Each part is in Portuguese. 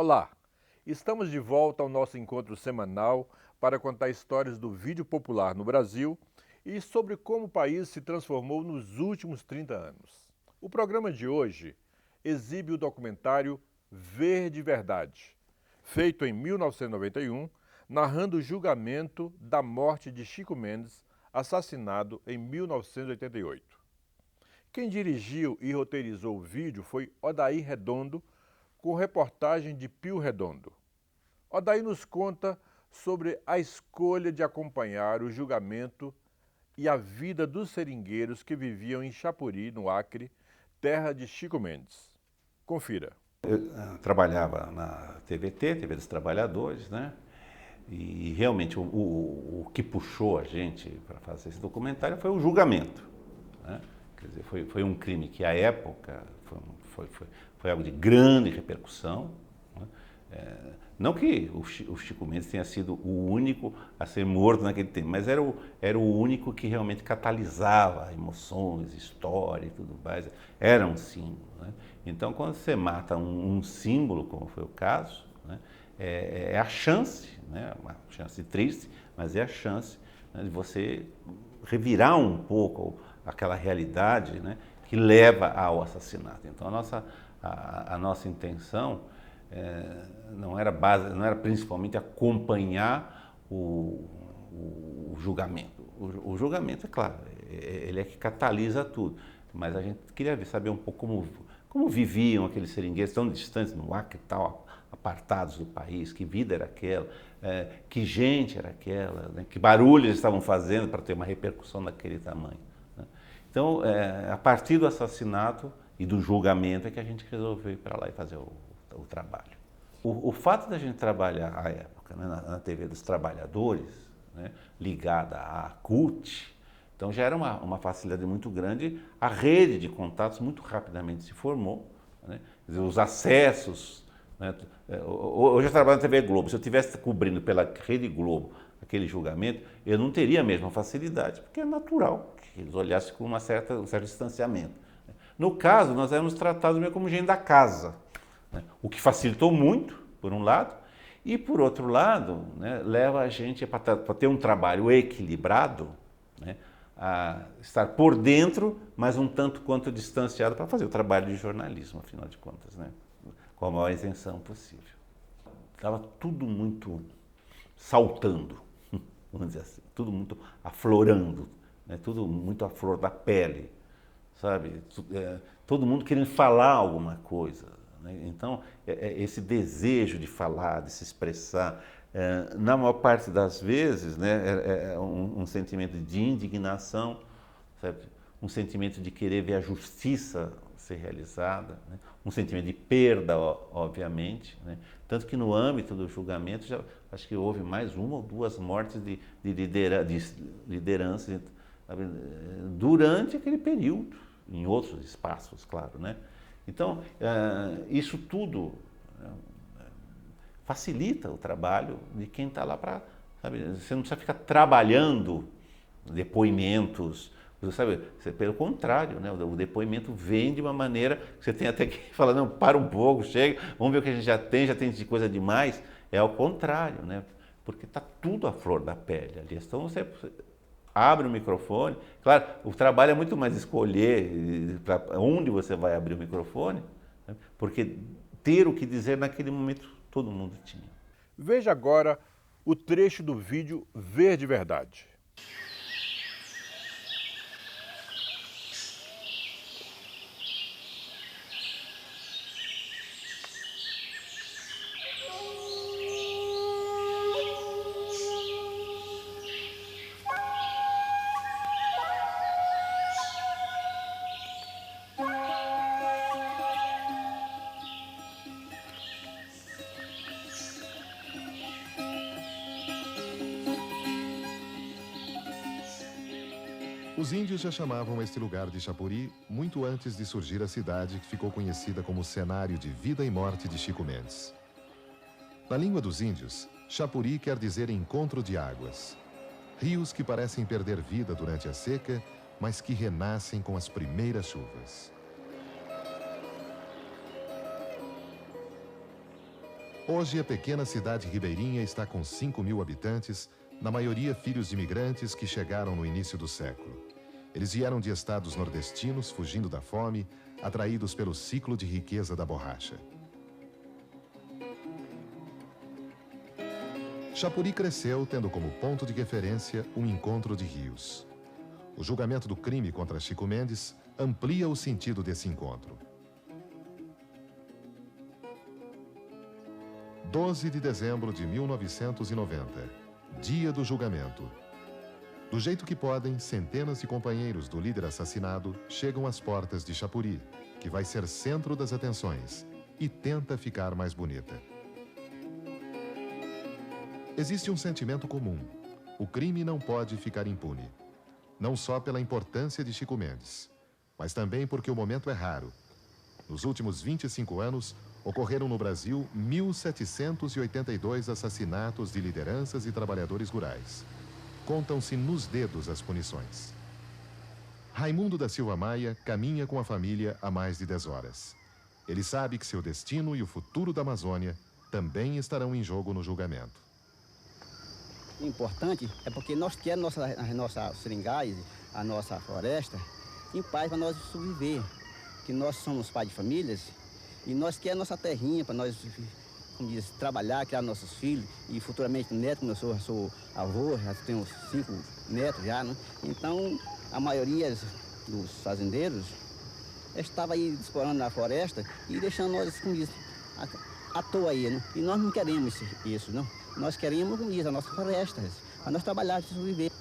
Olá, estamos de volta ao nosso encontro semanal para contar histórias do vídeo popular no Brasil e sobre como o país se transformou nos últimos 30 anos. O programa de hoje exibe o documentário Ver de Verdade, feito em 1991, narrando o julgamento da morte de Chico Mendes, assassinado em 1988. Quem dirigiu e roteirizou o vídeo foi Odair Redondo, com reportagem de Pio Redondo. Odair nos conta sobre a escolha de acompanhar o julgamento e a vida dos seringueiros que viviam em Chapuri, no Acre, terra de Chico Mendes. Confira. Eu trabalhava na TVT, TV dos Trabalhadores, né? E realmente o que puxou a gente para fazer esse documentário foi o julgamento, né? Quer dizer, foi um crime que à época foi algo de grande repercussão, né? Não que o Chico Mendes tenha sido o único a ser morto naquele tempo, mas era o único que realmente catalisava emoções, história e tudo mais. Era um símbolo, né? Então, quando você mata um símbolo, como foi o caso, né, é a chance, né, uma chance triste, mas é a chance, né, de você revirar um pouco aquela realidade, né, que leva ao assassinato. Então, a nossa intenção não era principalmente acompanhar o julgamento. O julgamento, é claro, ele é que catalisa tudo, mas a gente queria saber um pouco como viviam aqueles seringueiros tão distantes no Acre, tal, apartados do país, que vida era aquela, que gente era aquela, né, que barulho eles estavam fazendo para ter uma repercussão daquele tamanho, né? Então, a partir do assassinato e do julgamento é que a gente resolveu ir para lá e fazer o trabalho. O fato da gente trabalhar à época, né, na TV dos Trabalhadores, né, ligada à CUT, então já era uma facilidade muito grande, a rede de contatos muito rapidamente se formou, né? Quer dizer, os acessos, né? Hoje eu trabalho na TV Globo, se eu estivesse cobrindo pela Rede Globo aquele julgamento, eu não teria a mesma facilidade, porque é natural que eles olhassem com um certo distanciamento. No caso, nós éramos tratados meio como gente da casa, né? O que facilitou muito, por um lado, e por outro lado, né, leva a gente para ter um trabalho equilibrado, né, a estar por dentro, mas um tanto quanto distanciado para fazer o trabalho de jornalismo, afinal de contas, né, com a maior isenção possível. Estava tudo muito saltando, vamos dizer assim, tudo muito aflorando, né, tudo muito à flor da pele, sabe? Todo mundo querendo falar alguma coisa, né? Então, esse desejo de falar, de se expressar, na maior parte das vezes, né, é um sentimento de indignação, sabe? Um sentimento de querer ver a justiça ser realizada, né? Um sentimento de perda, obviamente, né? Tanto que no âmbito do julgamento, acho que houve mais uma ou duas mortes de lideranças, sabe, durante aquele período, em outros espaços, claro, né? Então, isso tudo facilita o trabalho de quem está lá para, sabe, você não precisa ficar trabalhando depoimentos, sabe, pelo contrário, né? O depoimento vem de uma maneira que você tem até que falar, não, para um pouco, chega, vamos ver o que a gente já tem de coisa demais. É ao contrário, né? Porque está tudo à flor da pele ali. Então você abre o microfone, claro, o trabalho é muito mais escolher para onde você vai abrir o microfone, né? Porque ter o que dizer naquele momento todo mundo tinha. Veja agora o trecho do vídeo Ver de Verdade. Os índios já chamavam este lugar de Chapuri muito antes de surgir a cidade que ficou conhecida como cenário de vida e morte de Chico Mendes. Na língua dos índios, Chapuri quer dizer encontro de águas. Rios que parecem perder vida durante a seca, mas que renascem com as primeiras chuvas. Hoje, a pequena cidade ribeirinha está com 5.000 habitantes, na maioria filhos de imigrantes que chegaram no início do século. Eles vieram de estados nordestinos, fugindo da fome, atraídos pelo ciclo de riqueza da borracha. Chapuri cresceu tendo como ponto de referência um encontro de rios. O julgamento do crime contra Chico Mendes amplia o sentido desse encontro. 12 de dezembro de 1990, dia do julgamento. Do jeito que podem, centenas de companheiros do líder assassinado chegam às portas de Chapuri, que vai ser centro das atenções, e tenta ficar mais bonita. Existe um sentimento comum. O crime não pode ficar impune. Não só pela importância de Chico Mendes, mas também porque o momento é raro. Nos últimos 25 anos, ocorreram no Brasil 1.782 assassinatos de lideranças e trabalhadores rurais. Contam-se nos dedos as punições. Raimundo da Silva Maia caminha com a família há mais de 10 horas. Ele sabe que seu destino e o futuro da Amazônia também estarão em jogo no julgamento. O importante é porque nós queremos as nossas seringais, a nossa floresta, em paz para nós sobreviver. Que nós somos pais de famílias e nós queremos a nossa terrinha para nós, como diz, trabalhar, criar nossos filhos e futuramente netos, como eu sou avô, já tenho 5 netos já, né? Então, a maioria dos fazendeiros estava aí explorando na floresta e deixando nós, como diz, à toa aí, né? E nós não queremos isso, não. Nós queremos, como diz, as nossas florestas, para nós trabalhar e sobreviver.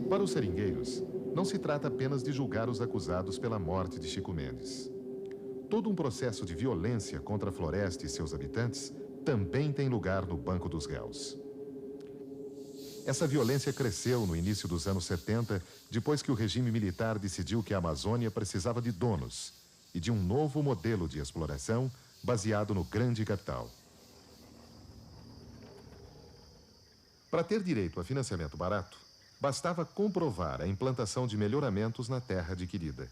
Para os seringueiros, não se trata apenas de julgar os acusados pela morte de Chico Mendes. Todo um processo de violência contra a floresta e seus habitantes também tem lugar no banco dos réus. Essa violência cresceu no início dos anos 70, depois que o regime militar decidiu que a Amazônia precisava de donos e de um novo modelo de exploração baseado no grande capital. Para ter direito a financiamento barato, bastava comprovar a implantação de melhoramentos na terra adquirida.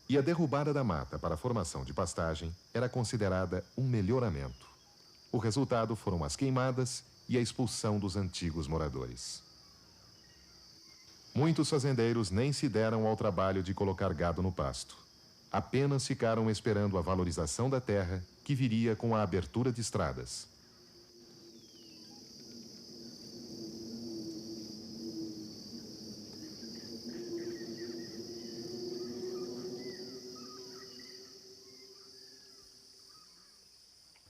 E a derrubada da mata para a formação de pastagem era considerada um melhoramento. O resultado foram as queimadas e a expulsão dos antigos moradores. Muitos fazendeiros nem se deram ao trabalho de colocar gado no pasto. Apenas ficaram esperando a valorização da terra, que viria com a abertura de estradas.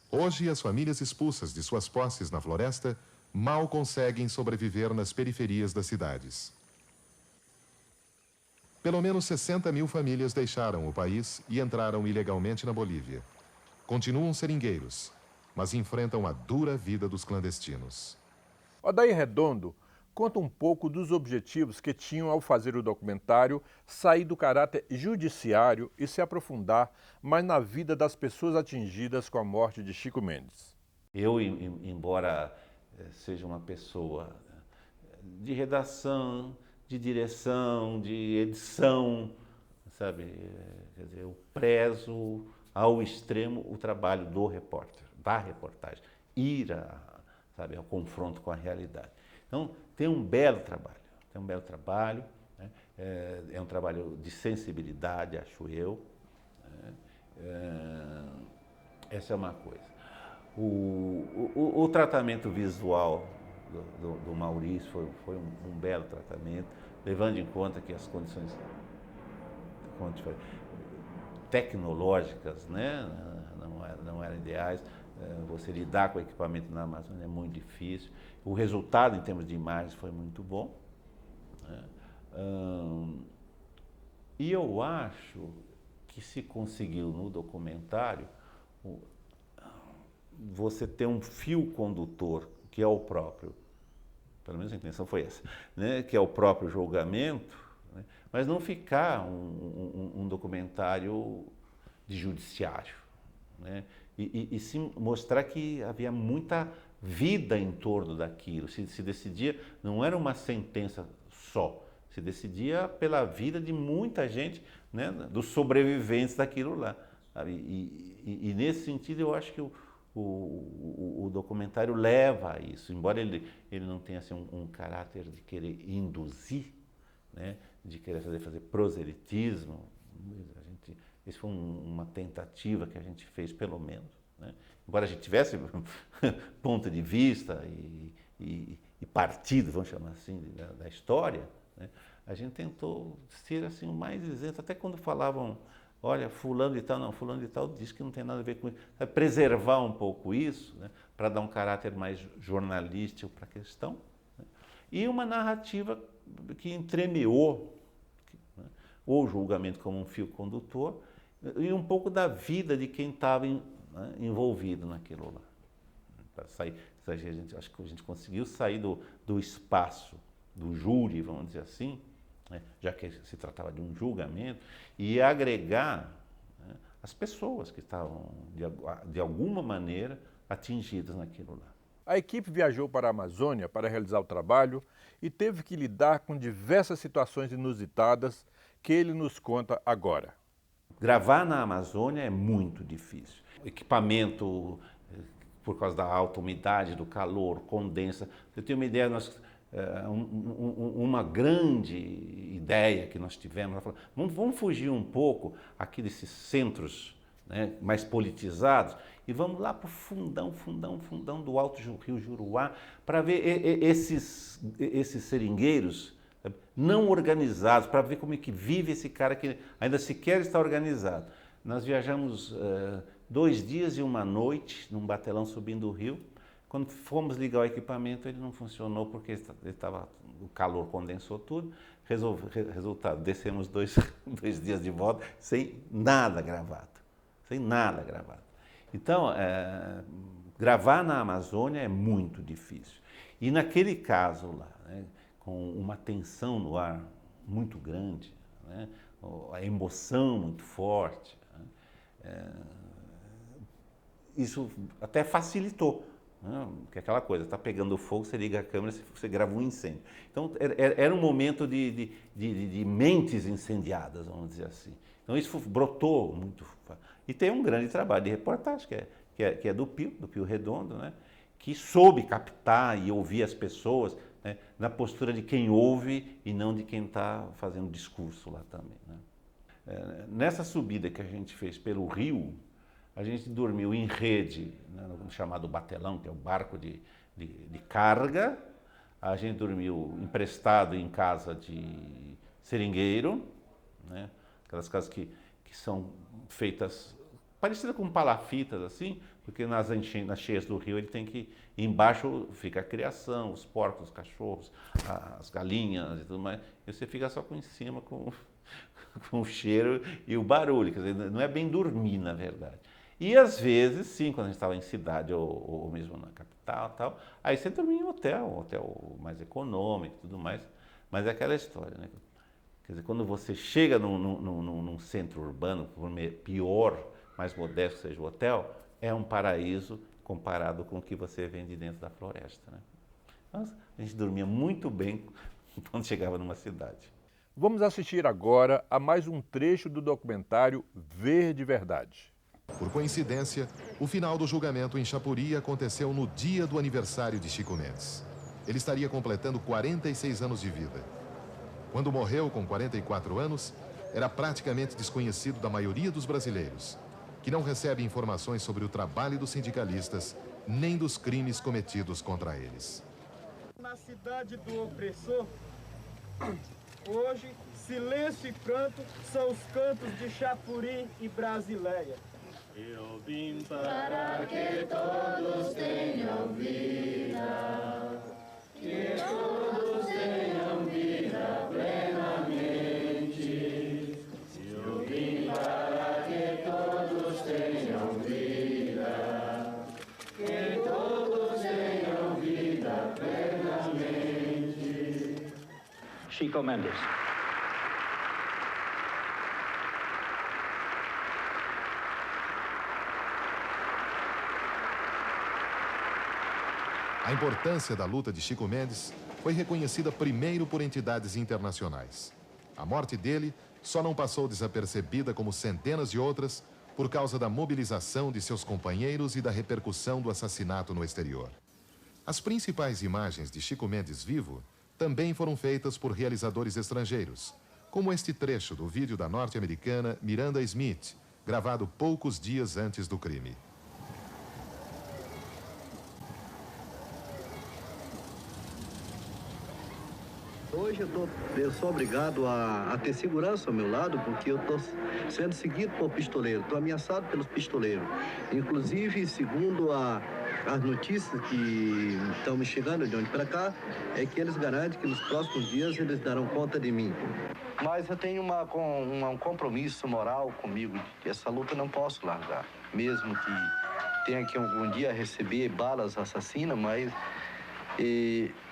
Hoje, as famílias expulsas de suas posses na floresta mal conseguem sobreviver nas periferias das cidades. Pelo menos 60.000 famílias deixaram o país e entraram ilegalmente na Bolívia. Continuam seringueiros, mas enfrentam a dura vida dos clandestinos. Odair Redondo conta um pouco dos objetivos que tinham ao fazer o documentário, sair do caráter judiciário e se aprofundar mais na vida das pessoas atingidas com a morte de Chico Mendes. Eu, embora seja uma pessoa de redação, de direção, de edição, sabe, quer dizer, eu prezo ao extremo o trabalho do repórter, da reportagem, ir sabe, ao confronto com a realidade. Então, tem um belo trabalho, né? É um trabalho de sensibilidade, acho eu. Né? Essa é uma coisa. O tratamento visual do Maurício foi um belo tratamento, levando em conta que as condições tecnológicas, né, não eram ideais. Você lidar com o equipamento na Amazônia é muito difícil. O resultado, em termos de imagens, foi muito bom. Né? E eu acho que se conseguiu no documentário você ter um fio condutor, que é o próprio, pelo menos a intenção foi essa, né? Que é o próprio julgamento, né? Mas não ficar um documentário de judiciário, né? E sim mostrar que havia muita vida em torno daquilo. Se decidia, não era uma sentença só, se decidia pela vida de muita gente, né, dos sobreviventes daquilo lá. sabe? E nesse sentido eu acho que o documentário leva a isso, embora ele não tenha assim, um caráter de querer induzir, né? De querer fazer proselitismo. Isso foi uma tentativa que a gente fez, pelo menos, né? Embora a gente tivesse ponto de vista e partido, vamos chamar assim, da história, né? A gente tentou ser assim, o mais isento, até quando falavam, olha, fulano de tal, não, fulano de tal diz que não tem nada a ver com isso. É preservar um pouco isso, né? Para dar um caráter mais jornalístico para a questão, né? E uma narrativa que entremeou, né? O julgamento como um fio condutor, e um pouco da vida de quem estava envolvido naquilo lá. Para sair, acho que a gente conseguiu sair do espaço do júri, vamos dizer assim, né? Já que se tratava de um julgamento, e agregar, né, as pessoas que estavam, de alguma maneira, atingidas naquilo lá. A equipe viajou para a Amazônia para realizar o trabalho e teve que lidar com diversas situações inusitadas que ele nos conta agora. Gravar na Amazônia é muito difícil. Equipamento, por causa da alta umidade, do calor, condensa. Eu tenho uma ideia, uma grande ideia que nós tivemos, vamos fugir um pouco aqui desses centros, né, mais politizados e vamos lá para o fundão do Alto Rio Juruá para ver esses seringueiros não organizados, para ver como é que vive esse cara que ainda sequer está organizado. Nós viajamos 2 dias e 1 noite num batelão subindo o rio. Quando fomos ligar o equipamento, ele não funcionou porque o calor condensou tudo. Resultado, descemos 2 dias de volta sem nada gravado. Então, gravar na Amazônia é muito difícil. E naquele caso lá, né, com uma tensão no ar muito grande, né, a emoção muito forte, né, isso até facilitou. Que é aquela coisa, está pegando fogo, você liga a câmera, você grava um incêndio. Então, era um momento de mentes incendiadas, vamos dizer assim. Então, isso brotou muito. E tem um grande trabalho de reportagem, que é do Pio Redondo, né? Que soube captar e ouvir as pessoas, né? Na postura de quem ouve e não de quem está fazendo discurso lá também, né? Nessa subida que a gente fez pelo rio, a gente dormiu em rede, né, no chamado batelão, que é o barco de carga. A gente dormiu emprestado em casa de seringueiro, né, aquelas casas que são feitas parecidas com palafitas, assim, porque nas cheias do rio ele tem que, embaixo fica a criação, os porcos, os cachorros, as galinhas e tudo mais, e você fica só em cima com o cheiro e o barulho, quer dizer, não é bem dormir, na verdade. E às vezes, sim, quando a gente estava em cidade ou mesmo na capital e tal, aí você dormia em um hotel mais econômico e tudo mais, mas é aquela história, né? Quer dizer, quando você chega num centro urbano, por pior, mais modesto que seja o hotel, é um paraíso comparado com o que você vê de dentro da floresta, né? Mas a gente dormia muito bem quando chegava numa cidade. Vamos assistir agora a mais um trecho do documentário Ver de Verdade. Por coincidência, o final do julgamento em Chapuri aconteceu no dia do aniversário de Chico Mendes. Ele estaria completando 46 anos de vida. Quando morreu com 44 anos, era praticamente desconhecido da maioria dos brasileiros, que não recebe informações sobre o trabalho dos sindicalistas, nem dos crimes cometidos contra eles. Na cidade do opressor, hoje, silêncio e pranto são os cantos de Chapuri e Brasileia. Eu vim para que todos tenham vida, que todos tenham vida plenamente. Eu vim para que todos tenham vida, que todos tenham vida plenamente. Chico Mendes. A importância da luta de Chico Mendes foi reconhecida primeiro por entidades internacionais. A morte dele só não passou desapercebida como centenas de outras por causa da mobilização de seus companheiros e da repercussão do assassinato no exterior. As principais imagens de Chico Mendes vivo também foram feitas por realizadores estrangeiros, como este trecho do vídeo da norte-americana Miranda Smith, gravado poucos dias antes do crime. Hoje eu sou obrigado a ter segurança ao meu lado, porque eu estou sendo seguido por pistoleiro, estou ameaçado pelos pistoleiros. Inclusive, segundo as notícias que estão me chegando de onde para cá, é que eles garantem que nos próximos dias eles darão conta de mim. Mas eu tenho um compromisso moral comigo, que essa luta eu não posso largar. Mesmo que tenha que algum dia receber balas assassinas, mas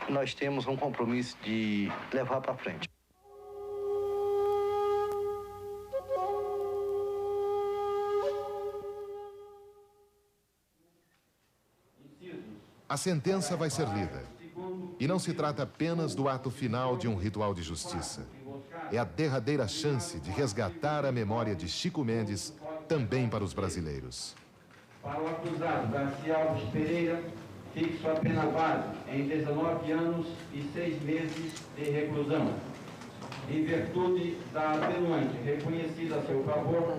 nós temos um compromisso de levar para frente. A sentença vai ser lida. E não se trata apenas do ato final de um ritual de justiça. É a derradeira chance de resgatar a memória de Chico Mendes também para os brasileiros. Para o acusado Garcia Alves Pereira, fixo a pena base em 19 anos e 6 meses de reclusão. Em virtude da atenuante reconhecida a seu favor,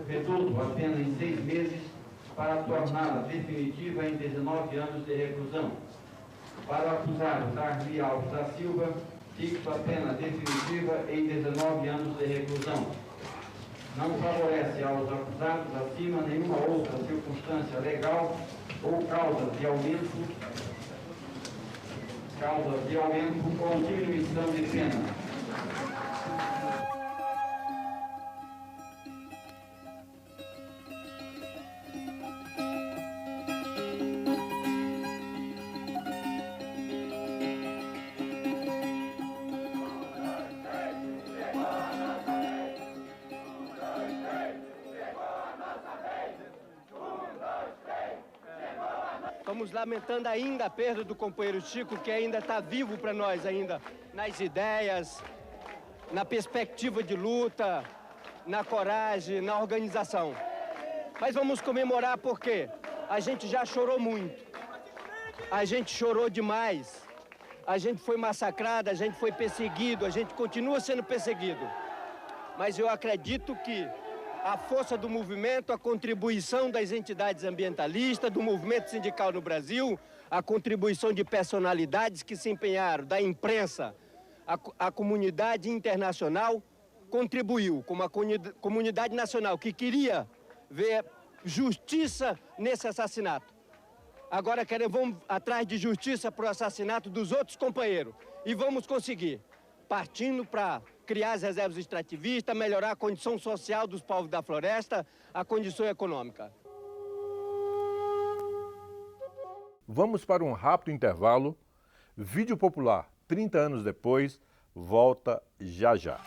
reduzo a pena em 6 meses para torná-la definitiva em 19 anos de reclusão. Para o acusado Darli Alves da Silva, fixo a pena definitiva em 19 anos de reclusão. Não favorece aos acusados acima nenhuma outra circunstância legal ou causa de aumento ou diminuição de pena. Estamos lamentando ainda a perda do companheiro Chico, que ainda está vivo para nós ainda, nas ideias, na perspectiva de luta, na coragem, na organização. Mas vamos comemorar porque a gente já chorou muito, a gente chorou demais, a gente foi massacrado, a gente foi perseguido, a gente continua sendo perseguido. Mas eu acredito que a força do movimento, a contribuição das entidades ambientalistas, do movimento sindical no Brasil, a contribuição de personalidades que se empenharam, da imprensa, a comunidade internacional contribuiu, como a comunidade nacional, que queria ver justiça nesse assassinato. Agora vamos atrás de justiça para o assassinato dos outros companheiros. E vamos conseguir, partindo para criar as reservas extrativistas, melhorar a condição social dos povos da floresta, a condição econômica. Vamos para um rápido intervalo. Vídeo Popular, 30 anos depois, volta já já.